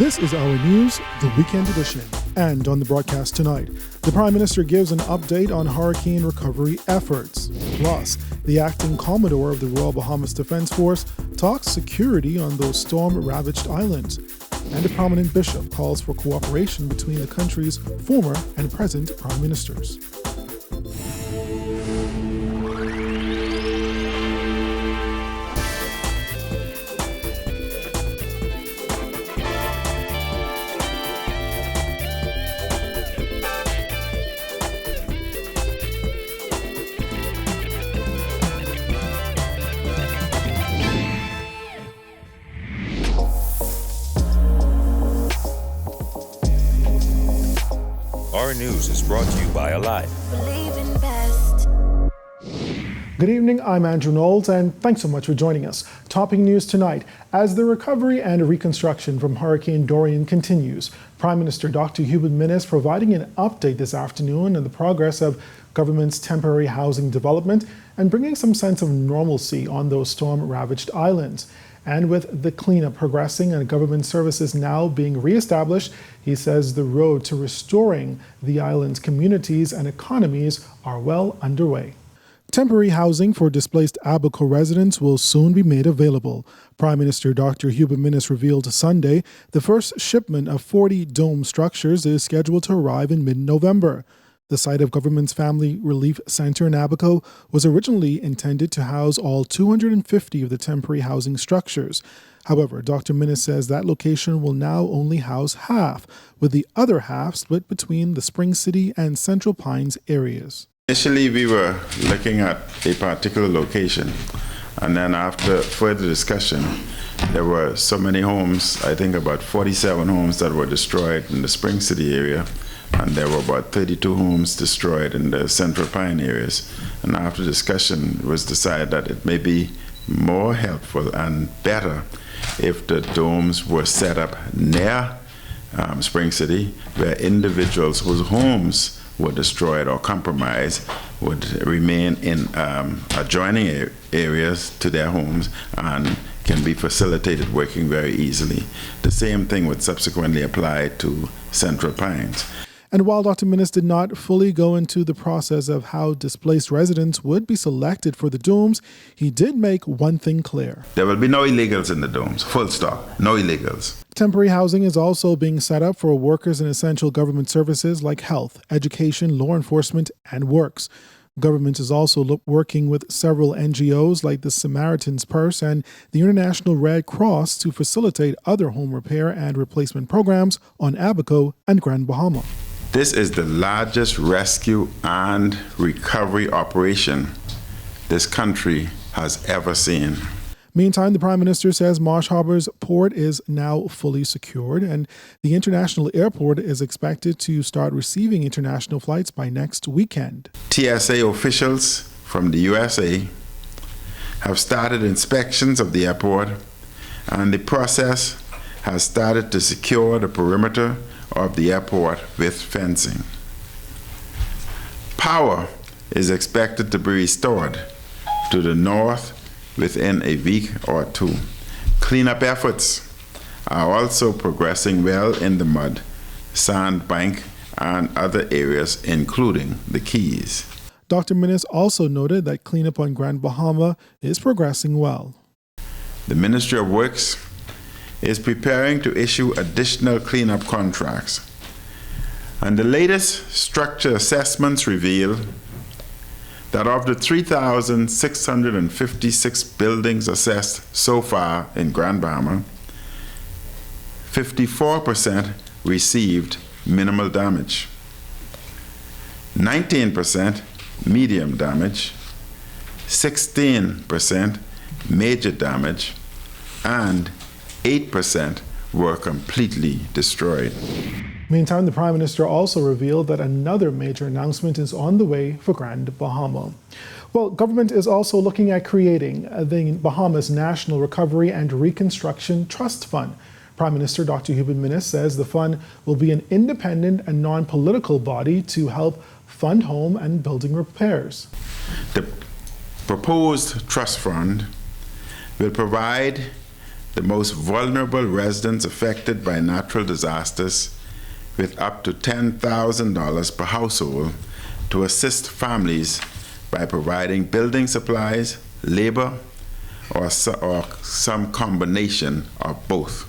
This is our news, the weekend edition. And on the broadcast tonight, the Prime Minister gives an update on hurricane recovery efforts. Plus, the acting Commodore of the Royal Bahamas Defense Force talks security on those storm-ravaged islands. And a prominent bishop calls for cooperation between the country's former and present prime ministers. Our news is brought to you by Alive. Good evening, I'm Andrew Knowles, and thanks so much for joining us. Topping news tonight, as the recovery and reconstruction from Hurricane Dorian continues, Prime Minister Dr. Hubert MINNIS providing an update this afternoon on the progress of government's temporary housing development and bringing some sense of normalcy on those storm-ravaged islands. And with the cleanup progressing and government services now being re-established, he says the road to restoring the island's communities and economies are well underway. Temporary housing for displaced ABACO residents will soon be made available. Prime Minister Dr. Hubert MINNIS revealed Sunday the first shipment of 40 dome structures is scheduled to arrive in mid-November. The site of government's Family Relief Center in ABACO was originally intended to house all 250 of the temporary housing structures. However, Dr. MINNIS says that location will now only house half, with the other half split between the Spring City and Central Pines areas. Initially, we were looking at a particular location, and then after further discussion, there were so many homes, I think about 47 homes that were destroyed in the Spring City area, and there were about 32 homes destroyed in the Central Pine areas. And after discussion, it was decided that it may be more helpful and better if the domes were set up near Spring City, where individuals whose homes were destroyed or compromised would remain in adjoining areas to their homes and can be facilitated working very easily. The same thing would subsequently apply to Central Pines. And while Dr. MINNIS did not fully go into the process of how displaced residents would be selected for the domes, he did make one thing clear. There will be no illegals in the domes, full stop, no illegals. Temporary housing is also being set up for workers in essential government services like health, education, law enforcement, and works. Government is also working with several NGOs like the Samaritan's Purse and the International Red Cross to facilitate other home repair and replacement programs on ABACO and Grand Bahama. This is the largest rescue and recovery operation this country has ever seen. Meantime, the Prime Minister says Marsh Harbour's port is now fully secured, and the international airport is expected to start receiving international flights by next weekend. TSA officials from the USA have started inspections of the airport, and the process has started to secure the perimeter of the airport with fencing. Power is expected to be restored to the north within a week or two. Cleanup efforts are also progressing well in the mud, sand bank, and other areas, including the Keys. Dr. MINNIS also noted that cleanup on Grand Bahama is progressing well. The Ministry of Works is preparing to issue additional cleanup contracts. And the latest structure assessments reveal that of the 3,656 buildings assessed so far in Grand Bahama, 54% received minimal damage, 19% medium damage, 16% major damage, and 8% were completely destroyed. Meantime, the Prime Minister also revealed that another major announcement is on the way for Grand Bahama. Well, government is also looking at creating the Bahamas National Recovery and Reconstruction Trust Fund. Prime Minister Dr. Hubert MINNIS says the fund will be an independent and non-political body to help fund home and building repairs. The proposed trust fund will provide the most vulnerable residents affected by natural disasters with up to $10,000 per household to assist families by providing building supplies, labor, or some combination of both.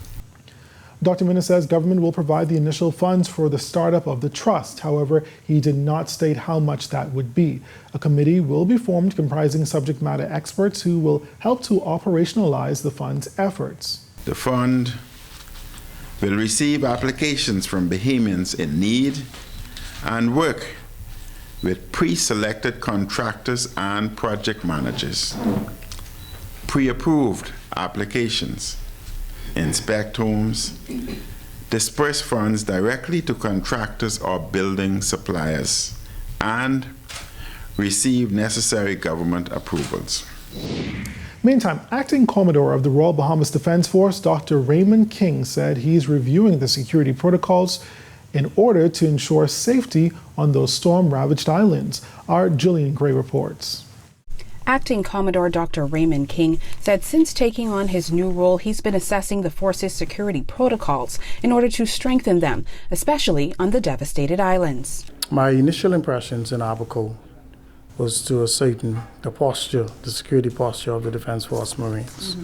Dr. Minnis says government will provide the initial funds for the startup of the trust. However, he did not state how much that would be. A committee will be formed comprising subject matter experts who will help to operationalize the fund's efforts. The fund will receive applications from Bahamians in need and work with pre-selected contractors and project managers. Pre-approved applications, inspect homes, disperse funds directly to contractors or building suppliers, and receive necessary government approvals. Meantime, Acting Commodore of the Royal Bahamas Defense Force, Dr. Raymond King, said he's reviewing the security protocols in order to ensure safety on those storm-ravaged islands. Our Jillian Gray reports. Acting Commodore Dr. Raymond King said since taking on his new role, he's been assessing the force's security protocols in order to strengthen them, especially on the devastated islands. My initial impressions in ABACO was to ascertain the posture, the security posture of the Defense Force Marines.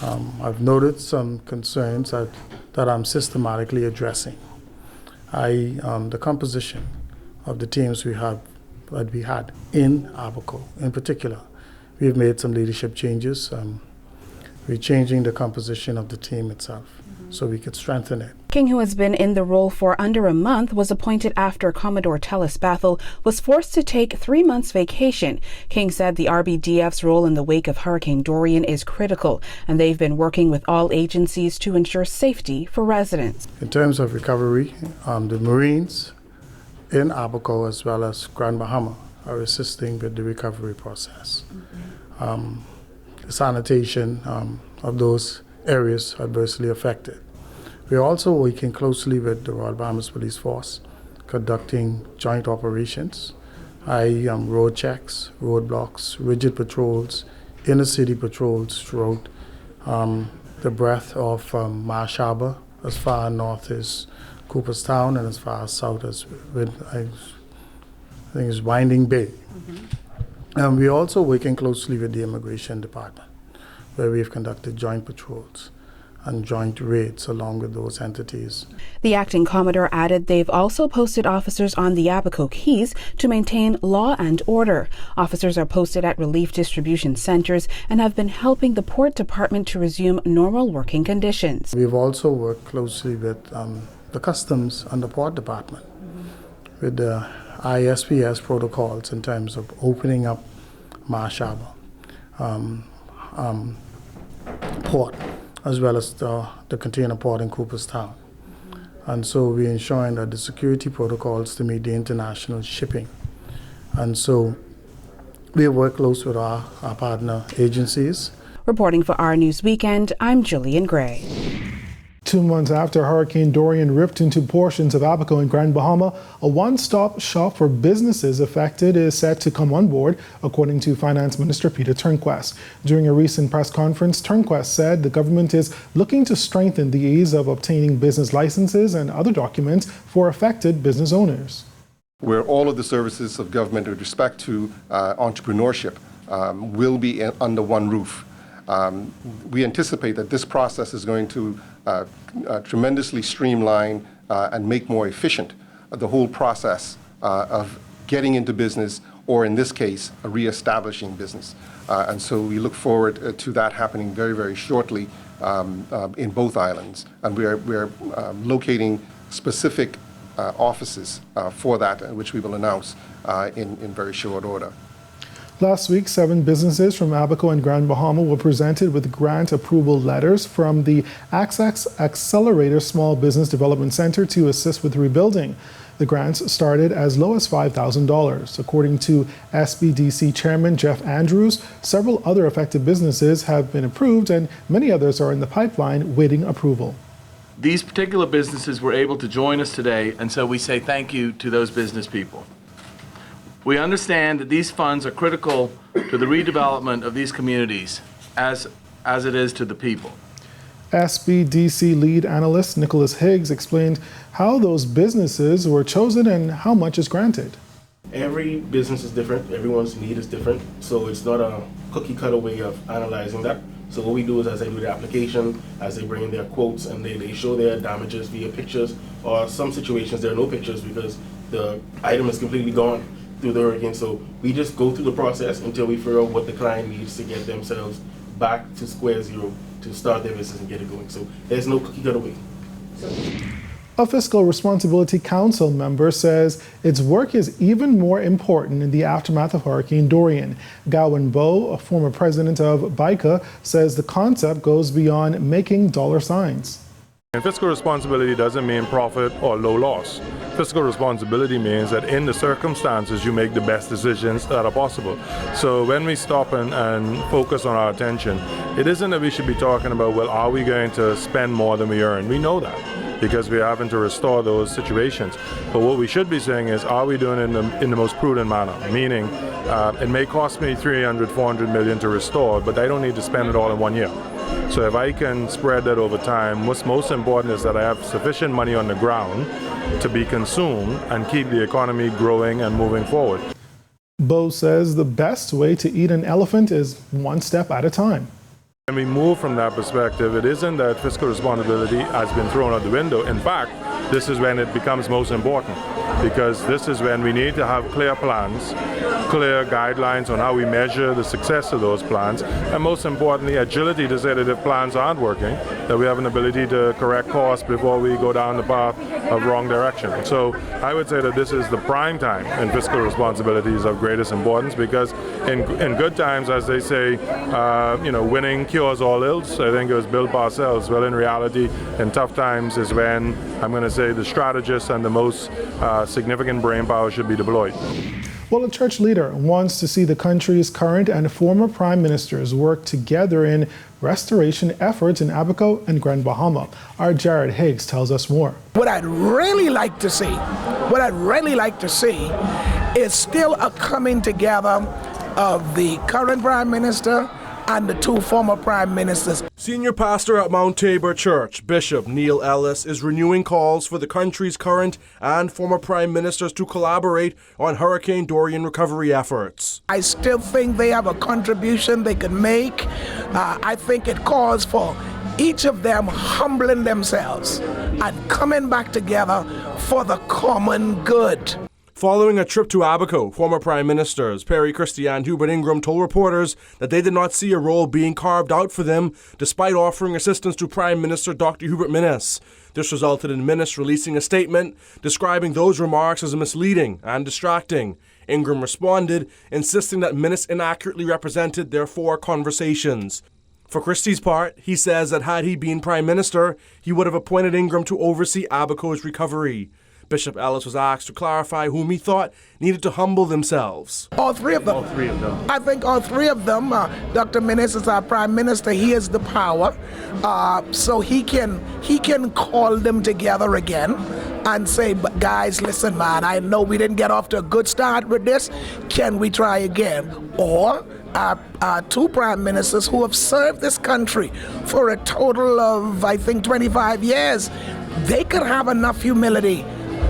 I've noted some concerns that I'm systematically addressing. The composition of the teams we had in ABACO in particular, we've made some leadership changes. We're changing the composition of the team itself so we could strengthen it. King, who has been in the role for under a month, was appointed after Commodore Tellis Bathel was forced to take 3 months vacation. King said the RBDF's role in the wake of Hurricane Dorian is critical, and they've been working with all agencies to ensure safety for residents. In terms of recovery, the Marines in ABACO as well as Grand Bahama are assisting with the recovery process. The sanitation of those areas adversely affected. We are also working closely with the Royal Bahamas Police Force, conducting joint operations, road checks, roadblocks, rigid patrols, inner city patrols throughout the breadth of Marsh Harbour, as far north as Cooperstown and as far south as I think it's Winding Bay. We're also working closely with the Immigration Department, where we've conducted joint patrols and joint raids along with those entities. The acting commodore added they've also posted officers on the Abaco Keys to maintain law and order. Officers are posted at relief distribution centers and have been helping the Port Department to resume normal working conditions. We've also worked closely with the Customs and the Port Department with the ISPS protocols in terms of opening up Marsh Harbour port, as well as the container port in Cooperstown. And so we're ensuring that the security protocols to meet the international shipping. And so we work close with our partner agencies. Reporting for Our News Weekend, I'm Jillian Gray. 2 months after Hurricane Dorian ripped into portions of Abaco and Grand Bahama, a one-stop shop for businesses affected is set to come on board, according to Finance Minister Peter TURNQUEST. During a recent press conference, TURNQUEST said the government is looking to strengthen the ease of obtaining business licenses and other documents for affected business owners. Where all of the services of government with respect to entrepreneurship will be under one roof. We anticipate that this process is going to tremendously streamline and make more efficient the whole process of getting into business, or in this case, reestablishing business. And so we look forward to that happening very, very shortly in both islands. And we're locating specific offices for that, which we will announce in very short order. Last week, 7 businesses from Abaco and Grand Bahama were presented with grant approval letters from the Access Accelerator Small Business Development Center to assist with rebuilding. The grants started as low as $5,000. According to SBDC Chairman Jeff Andrews, several other affected businesses have been approved and many others are in the pipeline waiting approval. These particular businesses were able to join us today, and so we say thank you to those business people. We understand that these funds are critical to the redevelopment of these communities as it is to the people. SBDC lead analyst Nicholas Higgs explained how those businesses were chosen and how much is granted. Every business is different, everyone's need is different, so it's not a cookie cutter way of analyzing that. So what we do is, as they do the application, as they bring in their quotes and they show their damages via pictures, or some situations there are no pictures because the item is completely gone through the hurricane. So we just go through the process until we figure out what the client needs to get themselves back to square zero to start their business and get it going. So there's no cookie cutter way. A Fiscal Responsibility Council member says its work is even more important in the aftermath of Hurricane Dorian. BOWE, a former president of ABACO, says the concept goes beyond making dollar signs. And fiscal responsibility doesn't mean profit or low loss. Fiscal responsibility means that in the circumstances you make the best decisions that are possible. So when we stop and focus on our attention, it isn't that we should be talking about, well, are we going to spend more than we earn? We know that, because we're having to restore those situations. But what we should be saying is, are we doing it in the most prudent manner? Meaning, it may cost me $300, $400 million to restore, but I don't need to spend it all in 1 year. So if I can spread that over time, what's most important is that I have sufficient money on the ground to be consumed and keep the economy growing and moving forward. BOWE says the best way to eat an elephant is one step at a time. When we move from that perspective, it isn't that fiscal responsibility has been thrown out the window. In fact, this is when it becomes most important, because this is when we need to have clear plans, clear guidelines on how we measure the success of those plans, and most importantly, agility to say that if plans aren't working, that we have an ability to correct course before we go down the path of wrong direction. So I would say that this is the prime time in fiscal responsibilities of greatest importance, because in good times, as they say, winning cures all ills. I think it was Bill Parcells. Well, in reality, in tough times is when I'm going to say the strategists and the most significant brain power should be deployed. Well, a church leader wants to see the country's current and former prime ministers work together in restoration efforts in ABACO and Grand Bahama. Our Jared Higgs tells us more. What I'd really like to see is still a coming together of the current prime minister and the two former prime ministers. Senior pastor at Mount Tabor Church, Bishop Neil Ellis, is renewing calls for the country's current and former prime ministers to collaborate on Hurricane Dorian recovery efforts. I still think they have a contribution they can make. I think it calls for each of them humbling themselves and coming back together for the common good. Following a trip to ABACO, former Prime Ministers Perry Christie and Hubert Ingram told reporters that they did not see a role being carved out for them, despite offering assistance to Prime Minister Dr. Hubert MINNIS. This resulted in MINNIS releasing a statement describing those remarks as misleading and distracting. Ingram responded, insisting that MINNIS inaccurately represented their four conversations. For Christie's part, he says that had he been Prime Minister, he would have appointed Ingram to oversee ABACO's recovery. Bishop Ellis was asked to clarify whom he thought needed to humble themselves. All three of them. I think all three of them. Dr. MINNIS is our prime minister. He has the power, so he can call them together again and say, "But guys, listen, man. I know we didn't get off to a good start with this. Can we try again?" Or our two prime ministers who have served this country for a total of, I think, 25 years. They could have enough humility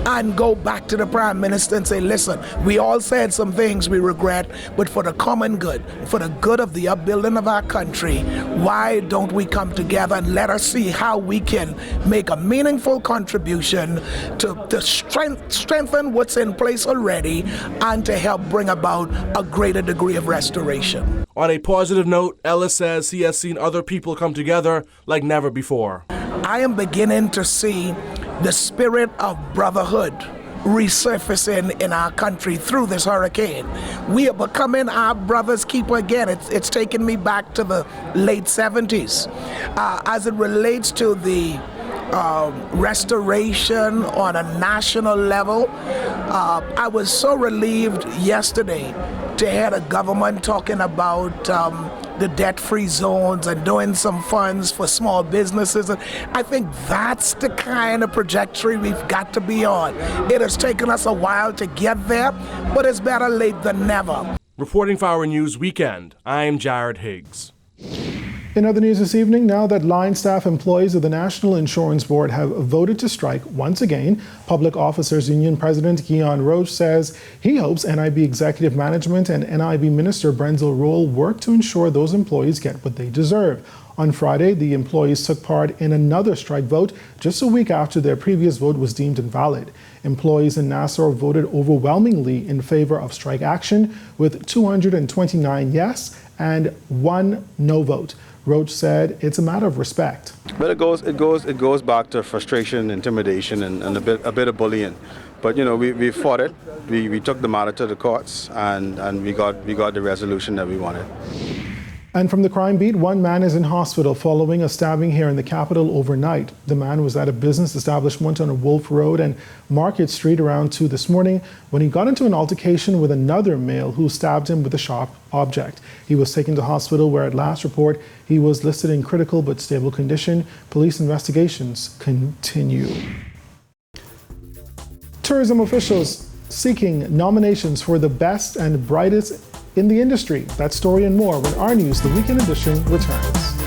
and go back to the prime minister and say, listen, we all said some things we regret, but for the common good, for the good of the upbuilding of our country, why don't we come together and let us see how we can make a meaningful contribution to strengthen what's in place already and to help bring about a greater degree of restoration. On a positive note, Ellis says he has seen other people come together like never before. I am beginning to see the spirit of brotherhood resurfacing in our country through this hurricane. We are becoming our brother's keeper again. It's taken me back to the late 70s. As it relates to the restoration on a national level, I was so relieved yesterday to hear the government talking about the debt-free zones and doing some funds for small businesses. And I think that's the kind of trajectory we've got to be on. It has taken us a while to get there, but it's better late than never. Reporting for Our News Weekend, I'm Jared Higgs. In other news this evening, now that line staff employees of the National Insurance Board have voted to strike once again, Public Officers Union President GHION ROACH says he hopes NIB Executive Management and NIB Minister Brenzel Roll work to ensure those employees get what they deserve. On Friday, the employees took part in another strike vote just a week after their previous vote was deemed invalid. Employees in Nassau voted overwhelmingly in favor of strike action, with 229 yes and 1 no vote. Roach said it's a matter of respect. But it goes back to frustration, intimidation, and a bit of bullying. But you know, we fought it. We took the matter to the courts, and we got the resolution that we wanted. And from the crime beat, one man is in hospital following a stabbing here in the capital overnight. The man was at a business establishment on Wolf Road and Market Street around 2 this morning when he got into an altercation with another male who stabbed him with a sharp object. He was taken to hospital where at last report he was listed in critical but stable condition. Police investigations continue. Tourism officials seeking nominations for the best and brightest in the industry. That story and more when our news, the Weekend Edition, returns.